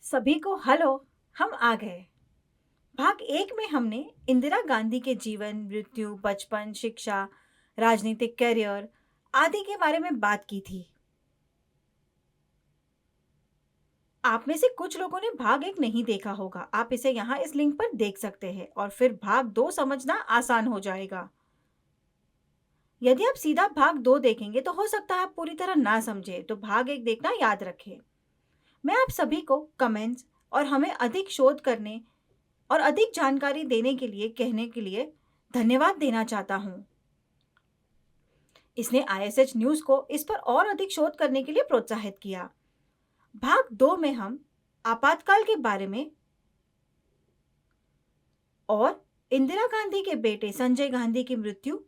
सभी को हेलो। हम आ गए। भाग एक में हमने इंदिरा गांधी के जीवन, मृत्यु, बचपन, शिक्षा, राजनीतिक करियर आदि के बारे में बात की थी। आप में से कुछ लोगों ने भाग एक नहीं देखा होगा। आप इसे यहाँ इस लिंक पर देख सकते हैं और फिर भाग दो समझना आसान हो जाएगा। यदि आप सीधा भाग दो देखेंगे तो हो सकता है आप पूरी तरह ना समझे, तो भाग एक देखना याद रखें। मैं आप सभी को कमेंट्स और हमें अधिक शोध करने और अधिक जानकारी देने के लिए कहने के लिए धन्यवाद देना चाहता हूं। इसने आईएसएच न्यूज को इस पर और अधिक शोध करने के लिए प्रोत्साहित किया। भाग दो में हम आपातकाल के बारे में और इंदिरा गांधी के बेटे संजय गांधी की मृत्यु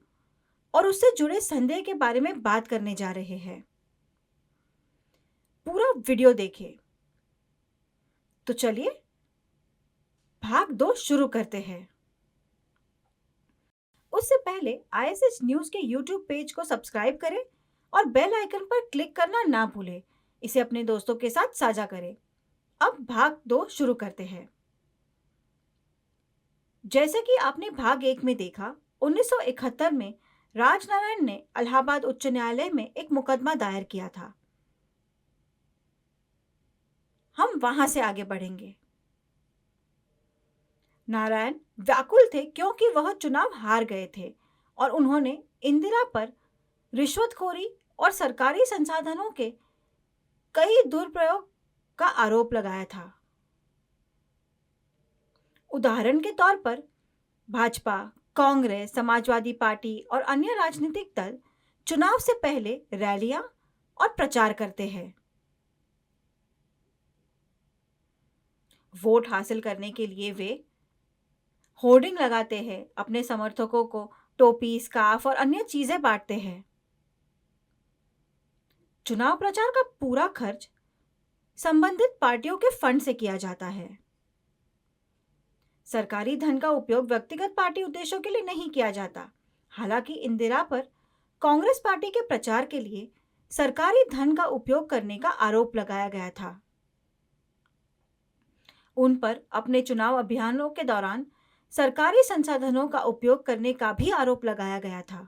और उससे जुड़े संदेह के बारे में बात करने जा रहे हैं। पूरा वीडियो देखें। तो चलिए भाग दो शुरू करते हैं। उससे पहले आईएसएच न्यूज के यूट्यूब पेज को सब्सक्राइब करें और बेल आइकन पर क्लिक करना ना भूलें। इसे अपने दोस्तों के साथ साझा करें। अब भाग दो शुरू करते हैं। जैसे कि आपने भाग एक में देखा, 1971 में राजनारायण ने इलाहाबाद उच्च न्यायालय में एक मुकदमा दायर किया था। हम वहां से आगे बढ़ेंगे। नारायण व्याकुल थे क्योंकि वह चुनाव हार गए थे और उन्होंने इंदिरा पर रिश्वतखोरी और सरकारी संसाधनों के कई दुरुपयोग का आरोप लगाया था। उदाहरण के तौर पर भाजपा, कांग्रेस, समाजवादी पार्टी और अन्य राजनीतिक दल चुनाव से पहले रैलियां और प्रचार करते हैं। वोट हासिल करने के लिए वे होर्डिंग लगाते हैं, अपने समर्थकों को टोपी, स्कार्फ और अन्य चीजें बांटते हैं। चुनाव प्रचार का पूरा खर्च संबंधित पार्टियों के फंड से किया जाता है। सरकारी धन का उपयोग व्यक्तिगत पार्टी उद्देश्यों के लिए नहीं किया जाता। हालांकि इंदिरा पर कांग्रेस पार्टी के प्रचार के लिए सरकारी धन का उपयोग करने का आरोप लगाया गया था। उन पर अपने चुनाव अभियानों के दौरान सरकारी संसाधनों का उपयोग करने का भी आरोप लगाया गया था।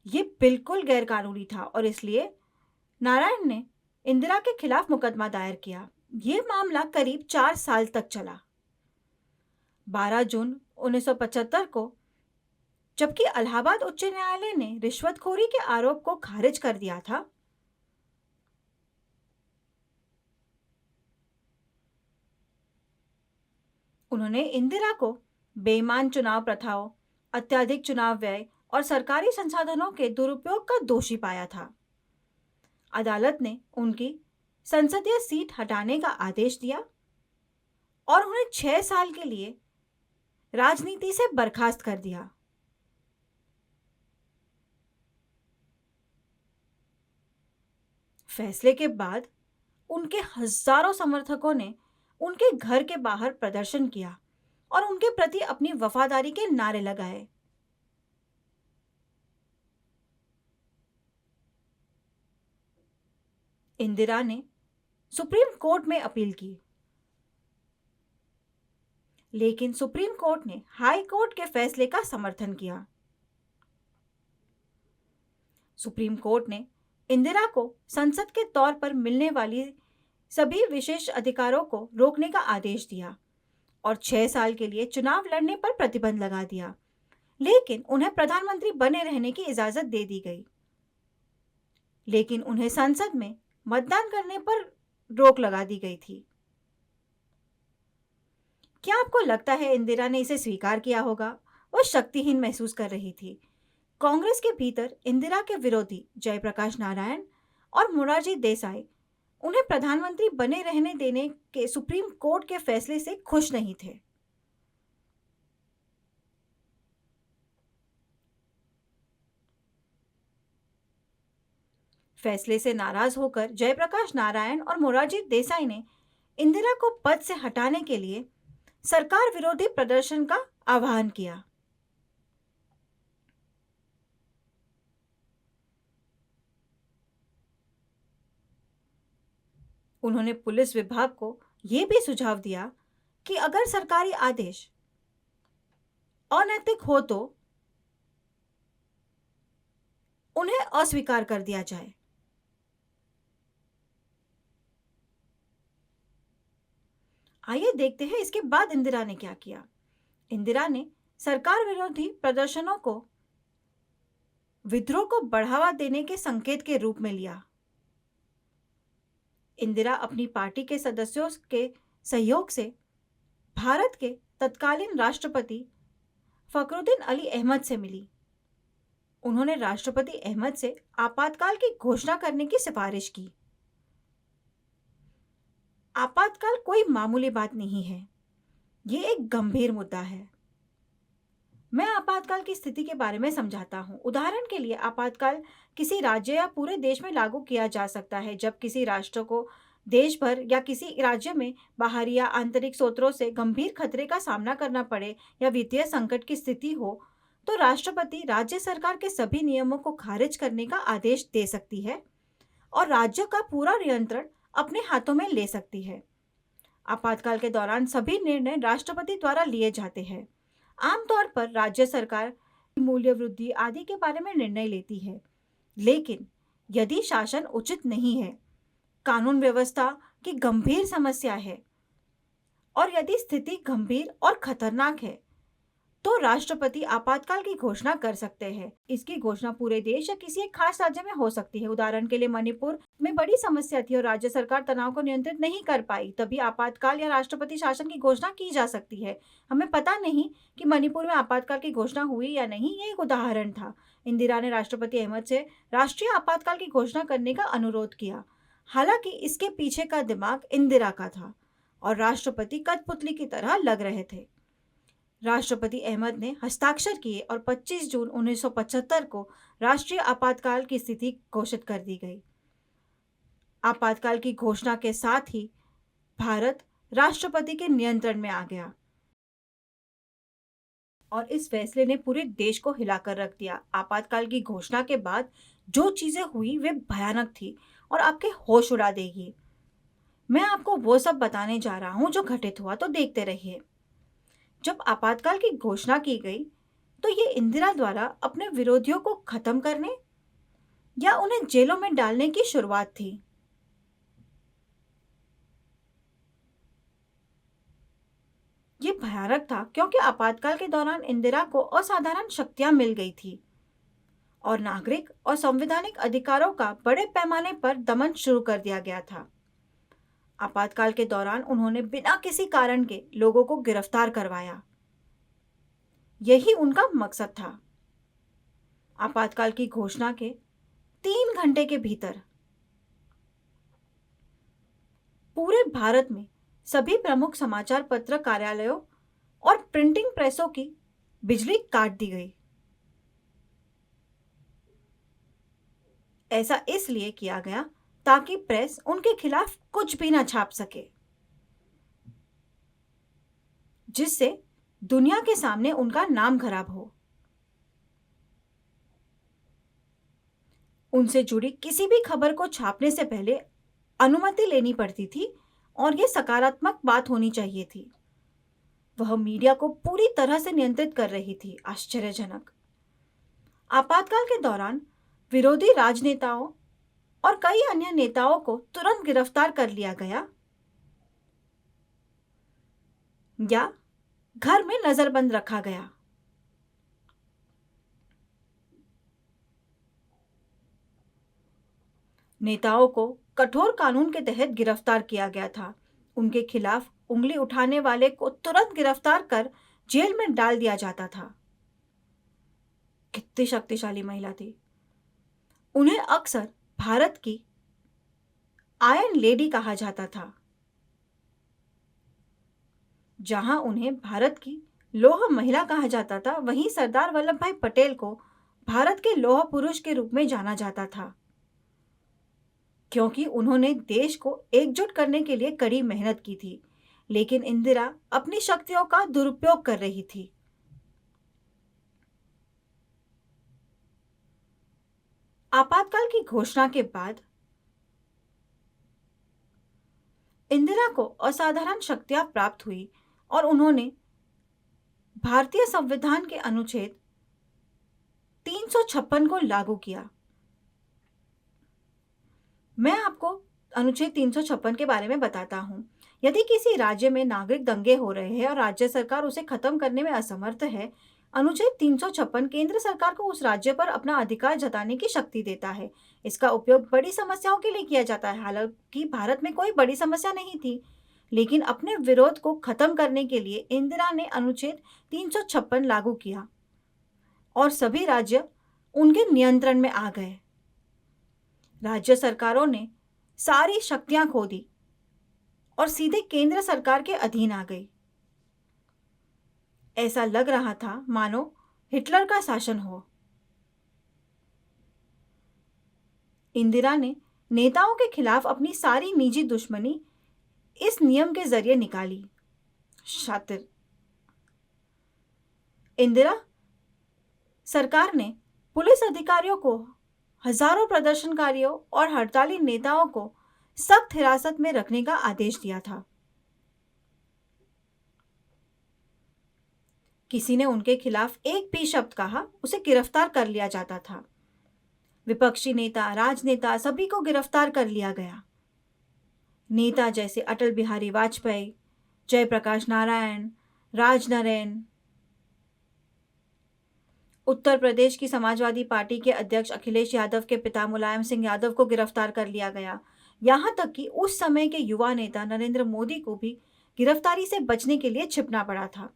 ये बिल्कुल गैरकानूनी था और इसलिए नारायण ने इंदिरा के खिलाफ मुकदमा दायर किया। ये मामला करीब 4 साल तक चला। 12 जून 1975 को जबकि इलाहाबाद उच्च न्यायालय ने रिश्वतखोरी के आरोप को खारिज कर दिया था, उन्होंने इंदिरा को बेईमान चुनाव प्रथाओं, अत्यधिक चुनाव व्यय और सरकारी संसाधनों के दुरुपयोग का दोषी पाया था। अदालत ने उनकी संसदीय सीट हटाने का आदेश दिया और उन्हें 6 साल के लिए राजनीति से बर्खास्त कर दिया। फैसले के बाद उनके हजारों समर्थकों ने उनके घर के बाहर प्रदर्शन किया और उनके प्रति अपनी वफादारी के नारे लगाए। इंदिरा ने सुप्रीम कोर्ट में अपील की, लेकिन सुप्रीम कोर्ट ने हाई कोर्ट के फैसले का समर्थन किया। सुप्रीम कोर्ट ने इंदिरा को संसद के तौर पर मिलने वाली सभी विशेष अधिकारों को रोकने का आदेश दिया और 6 साल के लिए चुनाव लड़ने पर प्रतिबंध लगा दिया, लेकिन उन्हें प्रधानमंत्री बने रहने की इजाजत दे दी गई। लेकिन उन्हें संसद में मतदान करने पर रोक लगा दी गई थी। क्या आपको लगता है इंदिरा ने इसे स्वीकार किया होगा? वह शक्तिहीन महसूस कर रही थी। कांग्रेस के भीतर इंदिरा के विरोधी जयप्रकाश नारायण और मोरारजी देसाई उन्हें प्रधानमंत्री बने रहने देने के सुप्रीम कोर्ट के फैसले से खुश नहीं थे। फैसले से नाराज होकर जयप्रकाश नारायण और मोरारजी देसाई ने इंदिरा को पद से हटाने के लिए सरकार विरोधी प्रदर्शन का आह्वान किया। उन्होंने पुलिस विभाग को ये भी सुझाव दिया कि अगर सरकारी आदेश अनैतिक हो तो उन्हें अस्वीकार कर दिया जाए। आइए देखते हैं इसके बाद इंदिरा ने क्या किया। इंदिरा ने सरकार विरोधी प्रदर्शनों को विद्रोह को बढ़ावा देने के संकेत के रूप में लिया। इंदिरा अपनी पार्टी के सदस्यों के सहयोग से भारत के तत्कालीन राष्ट्रपति फखरुद्दीन अली अहमद से मिली। उन्होंने राष्ट्रपति अहमद से आपातकाल की घोषणा करने की सिफारिश की। आपातकाल कोई मामूली बात नहीं है, ये एक गंभीर मुद्दा है। मैं आपातकाल की स्थिति के बारे में समझाता हूँ। उदाहरण के लिए आपातकाल किसी राज्य या पूरे देश में लागू किया जा सकता है जब किसी राष्ट्र को देश भर या किसी राज्य में बाहरी या आंतरिक स्रोतों से गंभीर खतरे का सामना करना पड़े या वित्तीय संकट की स्थिति हो, तो राष्ट्रपति राज्य सरकार के सभी नियमों को खारिज करने का आदेश दे सकती है और राज्य का पूरा नियंत्रण अपने हाथों में ले सकती है। आपातकाल के दौरान सभी निर्णय राष्ट्रपति द्वारा लिए जाते हैं। आमतौर पर राज्य सरकार मूल्य वृद्धि आदि के बारे में निर्णय लेती है, लेकिन यदि शासन उचित नहीं है, कानून व्यवस्था की गंभीर समस्या है और यदि स्थिति गंभीर और खतरनाक है, तो राष्ट्रपति आपातकाल की घोषणा कर सकते हैं। इसकी घोषणा पूरे देश या किसी एक खास राज्य में हो सकती है। उदाहरण के लिए मणिपुर में बड़ी समस्या थी और राज्य सरकार तनाव को नियंत्रित नहीं कर पाई, तभी आपातकाल या राष्ट्रपति शासन की घोषणा की जा सकती है। हमें पता नहीं कि मणिपुर में आपातकाल की घोषणा हुई या नहीं, ये एक उदाहरण था। इंदिरा ने राष्ट्रपति अहमद से राष्ट्रीय आपातकाल की घोषणा करने का अनुरोध किया। हालांकि इसके पीछे का दिमाग इंदिरा का था और राष्ट्रपति कठपुतली की तरह लग रहे थे। राष्ट्रपति अहमद ने हस्ताक्षर किए और 25 जून 1975 को राष्ट्रीय आपातकाल की स्थिति घोषित कर दी गई। आपातकाल की घोषणा के साथ ही भारत राष्ट्रपति के नियंत्रण में आ गया और इस फैसले ने पूरे देश को हिलाकर रख दिया। आपातकाल की घोषणा के बाद जो चीजें हुई वे भयानक थी और आपके होश उड़ा देगी। मैं आपको वो सब बताने जा रहा हूं जो घटित हुआ, तो देखते रहिए। जब आपातकाल की घोषणा की गई, तो ये इंदिरा द्वारा अपने विरोधियों को खत्म करने या उन्हें जेलों में डालने की शुरुआत थी। ये भयानक था क्योंकि आपातकाल के दौरान इंदिरा को असाधारण शक्तियां मिल गई थी और नागरिक और संवैधानिक अधिकारों का बड़े पैमाने पर दमन शुरू कर दिया गया था। आपातकाल के दौरान उन्होंने बिना किसी कारण के लोगों को गिरफ्तार करवाया। यही उनका मकसद था। आपातकाल की घोषणा के 3 घंटे के भीतर पूरे भारत में सभी प्रमुख समाचार पत्र कार्यालयों और प्रिंटिंग प्रेसों की बिजली काट दी गई। ऐसा इसलिए किया गया ताकि प्रेस उनके खिलाफ कुछ भी न छाप सके, जिससे दुनिया के सामने उनका नाम खराब हो। उनसे जुड़ी किसी भी खबर को छापने से पहले अनुमति लेनी पड़ती थी और यह सकारात्मक बात होनी चाहिए थी। वह मीडिया को पूरी तरह से नियंत्रित कर रही थी। आश्चर्यजनक। आपातकाल के दौरान विरोधी राजनेताओं और कई अन्य नेताओं को तुरंत गिरफ्तार कर लिया गया या घर में नजरबंद रखा गया। नेताओं को कठोर कानून के तहत गिरफ्तार किया गया था। उनके खिलाफ उंगली उठाने वाले को तुरंत गिरफ्तार कर जेल में डाल दिया जाता था। कितनी शक्तिशाली महिला थी। उन्हें अक्सर भारत की आयरन लेडी कहा जाता था। जहां उन्हें भारत की लौह महिला कहा जाता था, वहीं सरदार वल्लभ भाई पटेल को भारत के लौह पुरुष के रूप में जाना जाता था, क्योंकि उन्होंने देश को एकजुट करने के लिए कड़ी मेहनत की थी। लेकिन इंदिरा अपनी शक्तियों का दुरुपयोग कर रही थी। आपातकाल की घोषणा के बाद इंदिरा को असाधारण शक्तियां प्राप्त हुई और उन्होंने भारतीय संविधान के अनुच्छेद 356 को लागू किया। मैं आपको अनुच्छेद 356 के बारे में बताता हूँ। यदि किसी राज्य में नागरिक दंगे हो रहे हैं और राज्य सरकार उसे खत्म करने में असमर्थ है, अनुच्छेद 356 केंद्र सरकार को उस राज्य पर अपना अधिकार जताने की शक्ति देता है। इसका उपयोग बड़ी समस्याओं के लिए किया जाता है। हालांकि भारत में कोई बड़ी समस्या नहीं थी, लेकिन अपने विरोध को खत्म करने के लिए इंदिरा ने अनुच्छेद 356 लागू किया और सभी राज्य उनके नियंत्रण में आ गए। राज्य सरकारों ने सारी शक्तियां खो दी और सीधे केंद्र सरकार के अधीन आ गई। ऐसा लग रहा था मानो हिटलर का शासन हो। इंदिरा ने नेताओं के खिलाफ अपनी सारी निजी दुश्मनी इस नियम के जरिए निकाली। शातिर इंदिरा सरकार ने पुलिस अधिकारियों को, हजारों प्रदर्शनकारियों और हड़ताली नेताओं को सख्त हिरासत में रखने का आदेश दिया था। किसी ने उनके खिलाफ एक भी शब्द कहा, उसे गिरफ्तार कर लिया जाता था। विपक्षी नेता, राजनेता सभी को गिरफ्तार कर लिया गया। नेता जैसे अटल बिहारी वाजपेयी, जयप्रकाश नारायण, राजनारायण, उत्तर प्रदेश की समाजवादी पार्टी के अध्यक्ष अखिलेश यादव के पिता मुलायम सिंह यादव को गिरफ्तार कर लिया गया। यहां तक कि उस समय के युवा नेता नरेंद्र मोदी को भी गिरफ्तारी से बचने के लिए छिपना पड़ा था।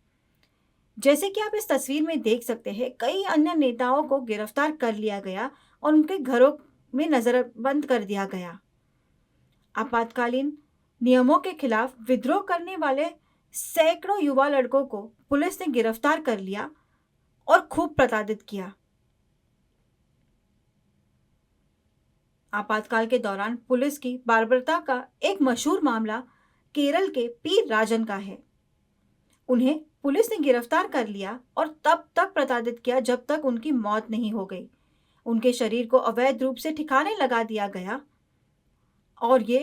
जैसे कि आप इस तस्वीर में देख सकते हैं, कई अन्य नेताओं को गिरफ्तार कर लिया गया और उनके घरों में नजरबंद कर दिया गया। आपातकालीन नियमों के खिलाफ विद्रोह करने वाले सैकड़ों युवा लड़कों को पुलिस ने गिरफ्तार कर लिया और खूब प्रताड़ित किया। आपातकाल के दौरान पुलिस की बर्बरता का एक मशहूर मामला केरल के पी राजन का है। उन्हें पुलिस ने गिरफ्तार कर लिया और तब तक प्रताड़ित किया जब तक उनकी मौत नहीं हो गई। उनके शरीर को अवैध रूप से ठिकाने लगा दिया गया और ये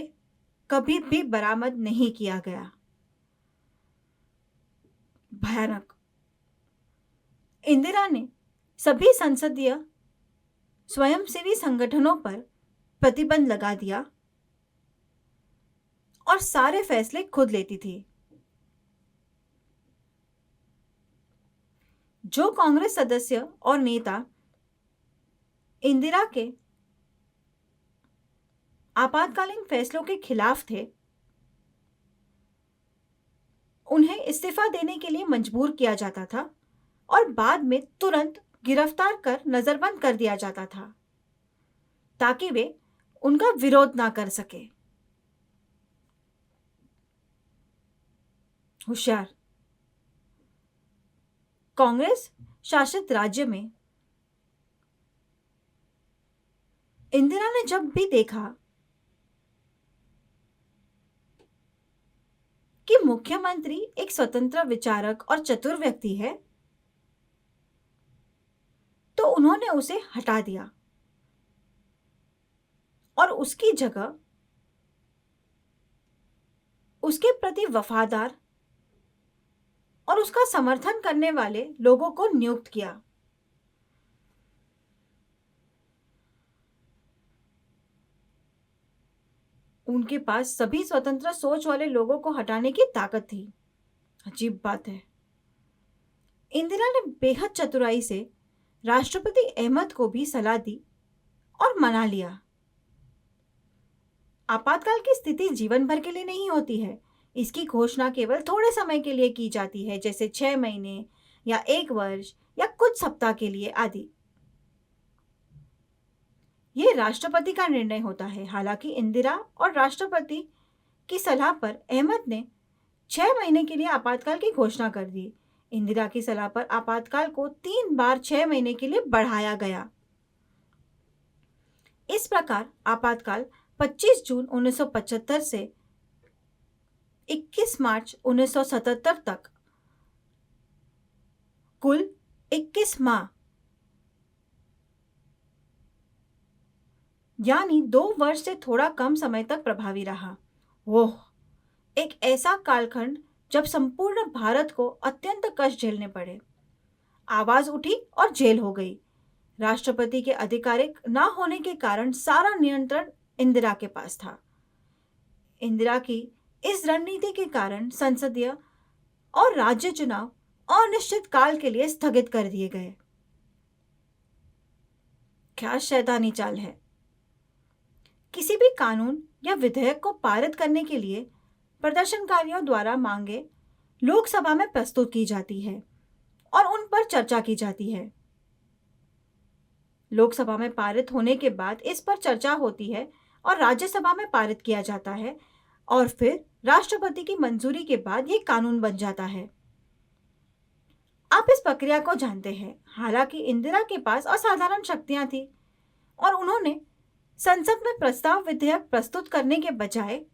कभी भी बरामद नहीं किया गया। भयानक। इंदिरा ने सभी संसदीय स्वयंसेवी संगठनों पर प्रतिबंध लगा दिया और सारे फैसले खुद लेती थी। जो कांग्रेस सदस्य और नेता इंदिरा के आपातकालीन फैसलों के खिलाफ थे, उन्हें इस्तीफा देने के लिए मजबूर किया जाता था और बाद में तुरंत गिरफ्तार कर नजरबंद कर दिया जाता था ताकि वे उनका विरोध ना कर सके। होशियार। कांग्रेस शासित राज्य में इंदिरा ने जब भी देखा कि मुख्यमंत्री एक स्वतंत्र विचारक और चतुर व्यक्ति है, तो उन्होंने उसे हटा दिया और उसकी जगह उसके प्रति वफादार और उसका समर्थन करने वाले लोगों को नियुक्त किया। उनके पास सभी स्वतंत्र सोच वाले लोगों को हटाने की ताकत थी। अजीब बात है। इंदिरा ने बेहद चतुराई से राष्ट्रपति अहमद को भी सलाह दी और मना लिया। आपातकाल की स्थिति जीवन भर के लिए नहीं होती है। इसकी घोषणा केवल थोड़े समय के लिए की जाती है, जैसे 6 महीने या 1 वर्ष या कुछ सप्ताह के लिए आदि। यह राष्ट्रपति का निर्णय होता है। हालांकि इंदिरा और राष्ट्रपति की सलाह पर अहमद ने 6 महीने के लिए आपातकाल की घोषणा कर दी। इंदिरा की सलाह पर आपातकाल को 3 बार 6 महीने के लिए बढ़ाया गया। इस प्रकार आपातकाल 25 जून 1975 से 21 मार्च 1977 तक कुल 21 माह यानी 2 वर्ष से थोड़ा कम समय तक प्रभावी रहा। ओह, एक ऐसा कालखंड जब संपूर्ण भारत को अत्यंत कष्ट झेलने पड़े। आवाज उठी और जेल हो गई। राष्ट्रपति के आधिकारिक ना होने के कारण सारा नियंत्रण इंदिरा के पास था। इंदिरा की इस रणनीति के कारण संसदीय और राज्य चुनाव अनिश्चित काल के लिए स्थगित कर दिए गए। क्या शैतानी चाल है! किसी भी कानून या विधेयक को पारित करने के लिए प्रदर्शनकारियों द्वारा मांगे लोकसभा में प्रस्तुत की जाती है और उन पर चर्चा की जाती है। लोकसभा में पारित होने के बाद इस पर चर्चा होती है और राज्यसभा में पारित किया जाता है और फिर राष्ट्रपति की मंजूरी के बाद ये कानून बन जाता है। आप इस प्रक्रिया को जानते हैं। हालांकि इंदिरा के पास असाधारण शक्तियां थी और उन्होंने संसद में प्रस्ताव विधेयक प्रस्तुत करने के बजाय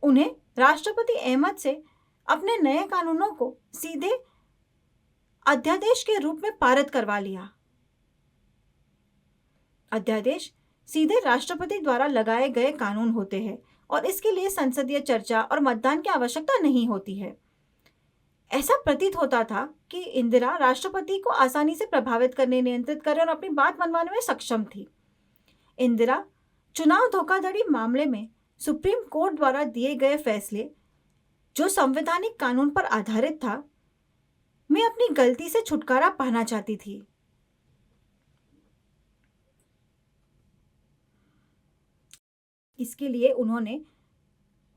उन्हें राष्ट्रपति अहमद से अपने नए कानूनों को सीधे अध्यादेश के रूप में पारित करवा लिया। अध्यादेश सीधे राष्ट्रपति द्वारा लगाए गए कानून होते हैं और इसके लिए संसदीय चर्चा और मतदान की आवश्यकता नहीं होती है। ऐसा प्रतीत होता था कि इंदिरा राष्ट्रपति को आसानी से प्रभावित करने, नियंत्रित करने और अपनी बात मनवाने में सक्षम थी। इंदिरा चुनाव धोखाधड़ी मामले में सुप्रीम कोर्ट द्वारा दिए गए फैसले, जो संवैधानिक कानून पर आधारित था, में अपनी गलती से छुटकारा पाना चाहती थी। इसके लिए उन्होंने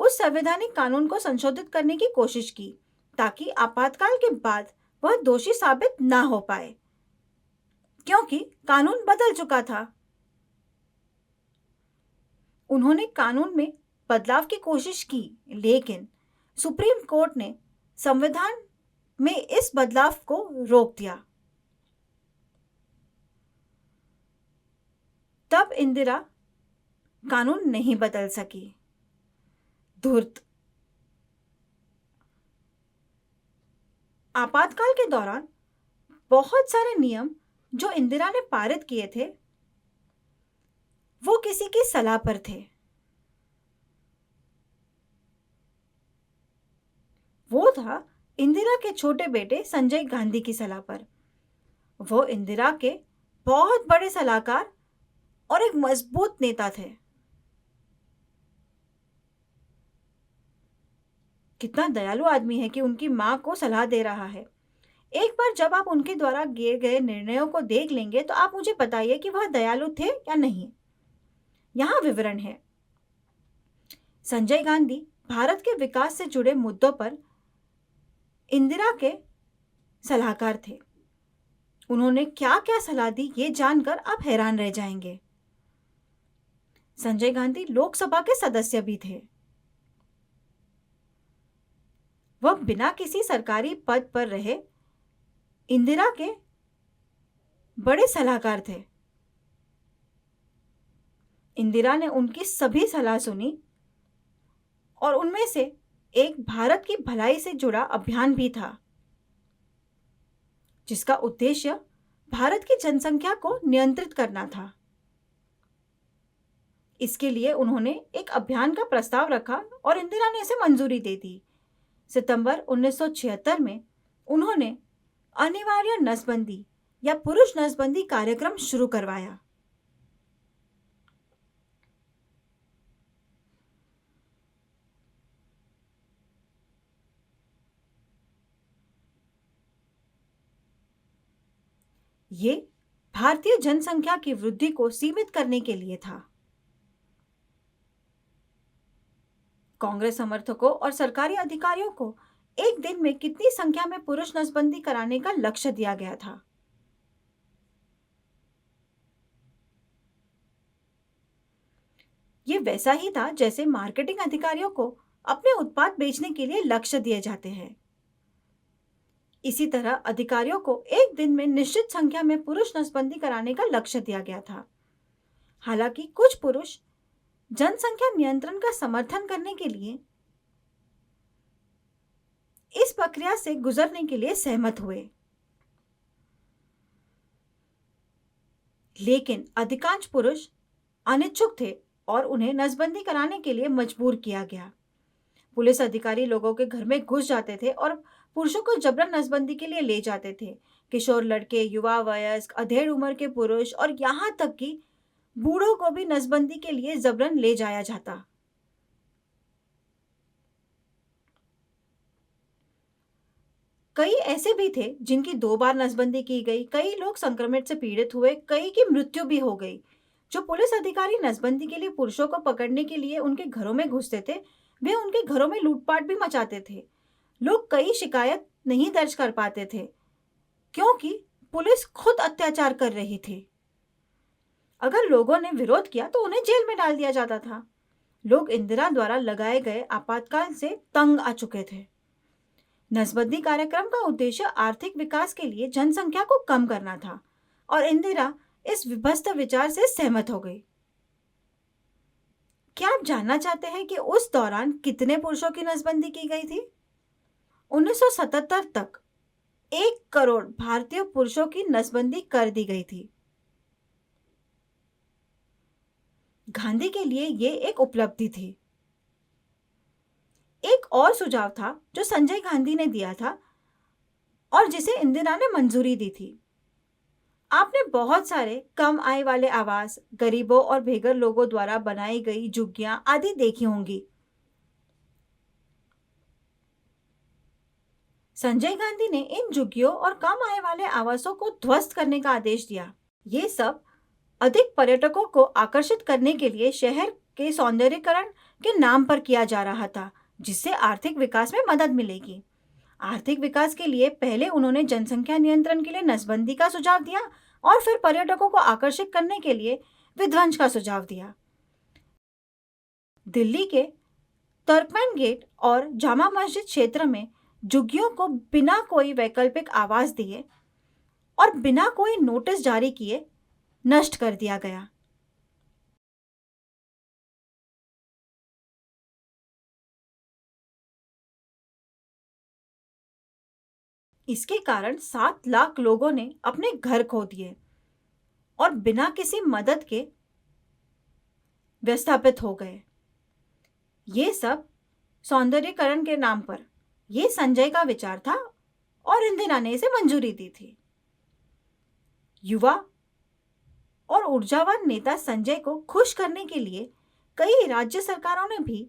उस संवैधानिक कानून को संशोधित करने की कोशिश की ताकि आपातकाल के बाद वह दोषी साबित ना हो पाए, क्योंकि कानून बदल चुका था। उन्होंने कानून में बदलाव की कोशिश की, लेकिन सुप्रीम कोर्ट ने संविधान में इस बदलाव को रोक दिया। तब इंदिरा कानून नहीं बदल सकी। धूर्त। आपातकाल के दौरान बहुत सारे नियम जो इंदिरा ने पारित किए थे, वो किसी की सलाह पर थे। वो था इंदिरा के छोटे बेटे संजय गांधी की सलाह पर। वो इंदिरा के बहुत बड़े सलाहकार और एक मजबूत नेता थे। कितना दयालु आदमी है कि उनकी मां को सलाह दे रहा है। एक बार जब आप उनके द्वारा किए गए निर्णयों को देख लेंगे तो आप मुझे बताइए कि वह दयालु थे या नहीं। यहाँ विवरण है। संजय गांधी भारत के विकास से जुड़े मुद्दों पर इंदिरा के सलाहकार थे। उन्होंने क्या क्या सलाह दी, ये जानकर आप हैरान रह जाएंगे। संजय गांधी लोकसभा के सदस्य भी थे। वह बिना किसी सरकारी पद पर रहे इंदिरा के बड़े सलाहकार थे। इंदिरा ने उनकी सभी सलाह सुनी और उनमें से एक भारत की भलाई से जुड़ा अभियान भी था, जिसका उद्देश्य भारत की जनसंख्या को नियंत्रित करना था। इसके लिए उन्होंने एक अभियान का प्रस्ताव रखा और इंदिरा ने इसे मंजूरी दे दी। सितंबर 1976 में उन्होंने अनिवार्य नसबंदी या पुरुष नसबंदी कार्यक्रम शुरू करवाया। ये भारतीय जनसंख्या की वृद्धि को सीमित करने के लिए था। कांग्रेस समर्थकों और सरकारी अधिकारियों को एक दिन में कितनी संख्या में पुरुष नसबंदी कराने का लक्ष्य दिया गया था। ये वैसा ही था जैसे मार्केटिंग अधिकारियों को अपने उत्पाद बेचने के लिए लक्ष्य दिए जाते हैं। इसी तरह अधिकारियों को एक दिन में निश्चित संख्या में पुरुष नसबंदी कराने का लक्ष्य दिया गया था। हालांकि कुछ पुरुष जनसंख्या नियंत्रण का समर्थन करने के लिए इस प्रक्रिया से गुजरने के लिए सहमत हुए, लेकिन अधिकांश पुरुष अनिच्छुक थे और उन्हें नसबंदी कराने के लिए मजबूर किया गया। पुलिस अधिकारी लोगों के घर में घुस जाते थे और पुरुषों को जबरन नसबंदी के लिए ले जाते थे। किशोर लड़के, युवा वयस्क, अधेड़ उम्र के पुरुष और यहाँ तक कि बूढ़ों को भी नसबंदी के लिए जबरन ले जाया जाता। कई ऐसे भी थे जिनकी 2 बार नसबंदी की गई, कई लोग संक्रमित से पीड़ित हुए, कई की मृत्यु भी हो गई। जो पुलिस अधिकारी नसबंदी के लिए पुरुषों को पकड़ने के लिए उनके घरों में घुसते थे, वे उनके घरों में लूटपाट भी मचाते थे। लोग कई शिकायत नहीं दर्ज कर पाते थे, क्योंकि पुलिस खुद अत्याचार कर रही थी। अगर लोगों ने विरोध किया तो उन्हें जेल में डाल दिया जाता था। लोग इंदिरा द्वारा लगाए गए आपातकाल से तंग आ चुके थे। नसबंदी कार्यक्रम का उद्देश्य आर्थिक विकास के लिए जनसंख्या को कम करना था और इंदिरा इस विभत्स विचार से सहमत हो गई। क्या आप जानना चाहते हैं कि उस दौरान कितने पुरुषों की नसबंदी की गई थी? 1977 तक 1 करोड़ भारतीय पुरुषों की नसबंदी कर दी गई थी। गांधी के लिए ये एक उपलब्धि थी। एक और सुझाव था जो संजय गांधी ने दिया था और जिसे इंदिरा ने मंजूरी दी थी। आपने बहुत सारे कम आय वाले आवास, गरीबों और बेघर लोगों द्वारा बनाई गई झुग्गियां आदि देखी होंगी। संजय गांधी ने इन झुग्गियों और कम आय वाले आवासों को ध्वस्त करने का आदेश दिया। ये सब अधिक पर्यटकों को आकर्षित करने के लिए शहर के सौंदर्यीकरण के नाम पर किया जा रहा था, जिससे आर्थिक विकास में मदद मिलेगी। आर्थिक विकास के लिए पहले उन्होंने जनसंख्या नियंत्रण के लिए नसबंदी का सुझाव दिया और फिर पर्यटकों को आकर्षित करने के लिए विध्वंस का सुझाव दिया। दिल्ली के तर्कमैन गेट और जामा मस्जिद क्षेत्र में झुग्गियों को बिना कोई वैकल्पिक आवास दिए और बिना कोई नोटिस जारी किए नष्ट कर दिया गया। इसके कारण 7 लाख लोगों ने अपने घर खो दिए और बिना किसी मदद के विस्थापित हो गए। ये सब सौंदर्यीकरण के नाम पर। ये संजय का विचार था और इंदिरा ने इसे मंजूरी दी थी। युवा और ऊर्जावान नेता संजय को खुश करने के लिए कई राज्य सरकारों ने भी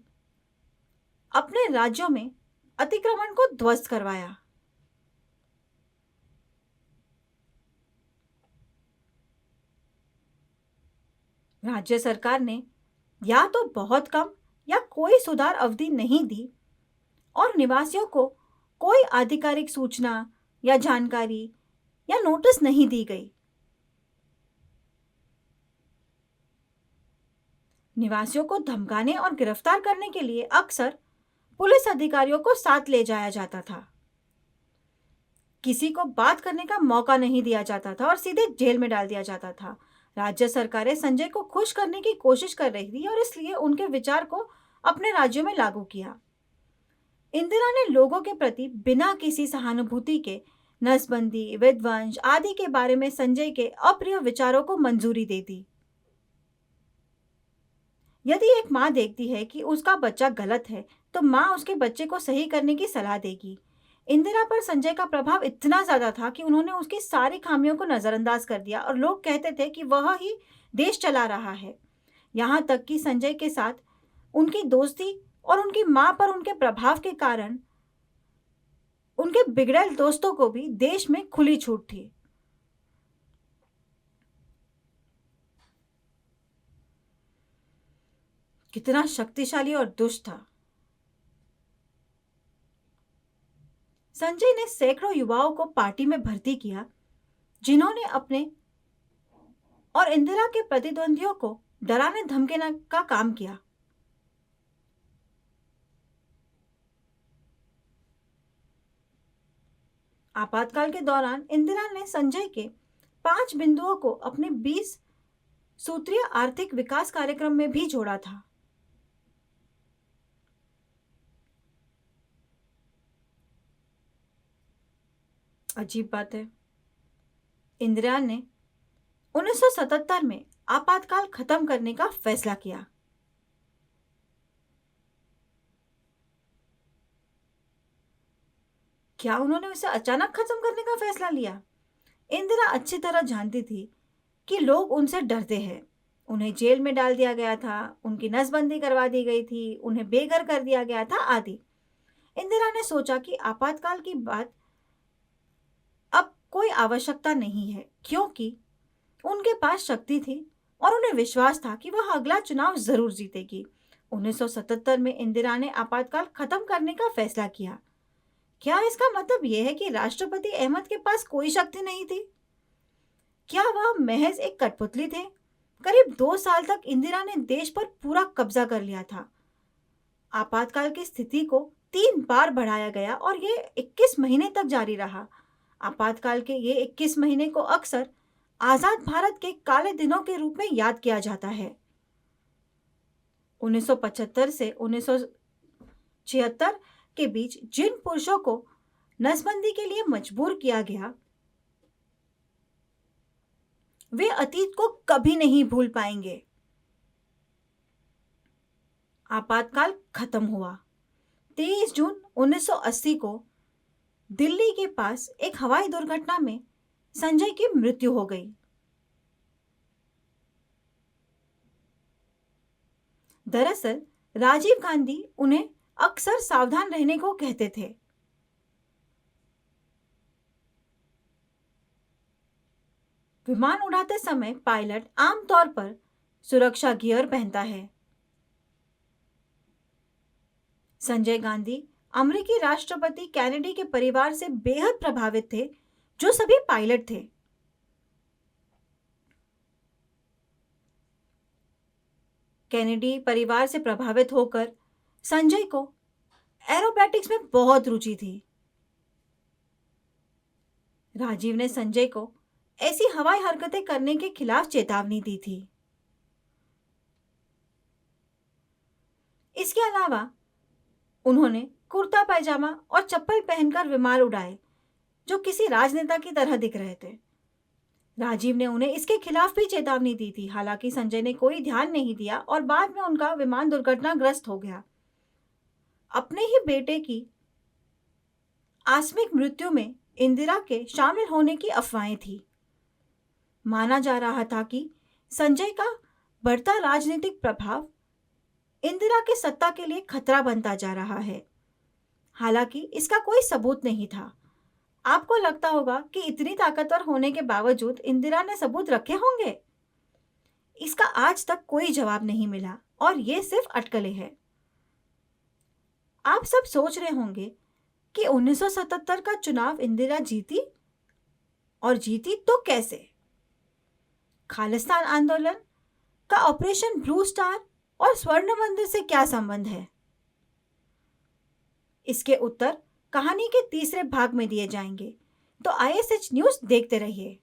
अपने राज्यों में अतिक्रमण को ध्वस्त करवाया। राज्य सरकार ने या तो बहुत कम या कोई सुधार अवधि नहीं दी और निवासियों को कोई आधिकारिक सूचना या जानकारी या नोटिस नहीं दी गई। निवासियों को धमकाने और गिरफ्तार करने के लिए अक्सर पुलिस अधिकारियों को साथ ले जाया जाता था। किसी को बात करने का मौका नहीं दिया जाता था और सीधे जेल में डाल दिया जाता था। राज्य सरकारें संजय को खुश करने की कोशिश कर रही थी और इसलिए उनके विचार को अपने राज्यों में लागू किया। इंदिरा ने लोगों के प्रति बिना किसी सहानुभूति के नसबंदी, विध्वंस आदि के बारे में संजय के अप्रिय विचारों को मंजूरी दे दी। यदि एक माँ देखती है कि उसका बच्चा गलत है, तो माँ उसके बच्चे को सही करने की सलाह देगी। इंदिरा पर संजय का प्रभाव इतना ज्यादा था कि उन्होंने उसकी सारी खामियों को नजरअंदाज कर दिया और लोग कहते थे कि वह ही देश चला रहा है। यहाँ तक कि संजय के साथ उनकी दोस्ती और उनकी माँ पर उनके प्रभाव के कारण उनके बिगड़ैल दोस्तों को भी देश में खुली छूट थी। कितना शक्तिशाली और दुष्ट था। संजय ने सैकड़ों युवाओं को पार्टी में भर्ती किया, जिन्होंने अपने और इंदिरा के प्रतिद्वंदियों को डराने धमकाने का काम किया। आपातकाल के दौरान इंदिरा ने संजय के 5 बिंदुओं को अपने 20 सूत्रीय आर्थिक विकास कार्यक्रम में भी जोड़ा था। अजीब बात है, इंदिरा ने 1977 में आपातकाल खत्म करने का फैसला किया। क्या उन्होंने उसे अचानक खत्म करने का फैसला लिया? इंदिरा अच्छी तरह जानती थी कि लोग उनसे डरते हैं। उन्हें जेल में डाल दिया गया था, उनकी नसबंदी करवा दी गई थी, उन्हें बेघर कर दिया गया था आदि। इंदिरा ने सोचा कि आपातकाल की बात अब कोई आवश्यकता नहीं है, क्योंकि उनके पास शक्ति थी और उन्हें विश्वास था कि वह अगला चुनाव जरूर जीतेगी। 1977 में इंदिरा ने आपातकाल खत्म करने का फैसला किया। क्या इसका मतलब यह है कि राष्ट्रपति अहमद के पास कोई शक्ति नहीं थी? क्या वह महज एक कठपुतली थे? करीब 2 साल तक इंदिरा ने देश पर पूरा कब्जा कर लिया था। आपातकाल की स्थिति को 3 बार बढ़ाया गया और ये 21 महीने तक जारी रहा। आपातकाल के ये 21 महीने को अक्सर आजाद भारत के काले दिनों के रूप में याद किया जाता है। 1975 से 1976 के बीच जिन पुरुषों को नसबंदी के लिए मजबूर किया गया, वे अतीत को कभी नहीं भूल पाएंगे। आपातकाल खत्म हुआ। 23 जून 1980 को दिल्ली के पास एक हवाई दुर्घटना में संजय की मृत्यु हो गई। दरअसल राजीव गांधी उन्हें अक्सर सावधान रहने को कहते थे। विमान उड़ाते समय पायलट आमतौर पर सुरक्षा गियर पहनता है। संजय गांधी अमेरिकी राष्ट्रपति कैनेडी के परिवार से बेहद प्रभावित थे, जो सभी पायलट थे। कैनेडी परिवार से प्रभावित होकर संजय को एरोबैटिक्स में बहुत रुचि थी। राजीव ने संजय को ऐसी हवाई हरकतें करने के खिलाफ चेतावनी दी थी। इसके अलावा उन्होंने कुर्ता पैजामा और चप्पल पहनकर विमान उड़ाए, जो किसी राजनेता की तरह दिख रहे थे। राजीव ने उन्हें इसके खिलाफ भी चेतावनी दी थी। हालांकि संजय ने कोई ध्यान नहीं दिया और बाद में उनका विमान दुर्घटनाग्रस्त हो गया। अपने ही बेटे की आकस्मिक मृत्यु में इंदिरा के शामिल होने की अफवाहें थी। माना जा रहा था कि संजय का बढ़ता राजनीतिक प्रभाव इंदिरा की सत्ता के लिए खतरा बनता जा रहा है। हालांकि इसका कोई सबूत नहीं था। आपको लगता होगा कि इतनी ताकतवर होने के बावजूद इंदिरा ने सबूत रखे होंगे? इसका आज तक कोई जवाब नहीं मिला और ये सिर्फ अटकलें हैं। आप सब सोच रहे होंगे कि 1977 का चुनाव इंदिरा जीती, और जीती तो कैसे? खालिस्तान आंदोलन का ऑपरेशन ब्लू स्टार और स्वर्ण मंदिर से क्या संबंध है? इसके उत्तर कहानी के तीसरे भाग में दिए जाएंगे, तो ISH न्यूज़ देखते रहिए।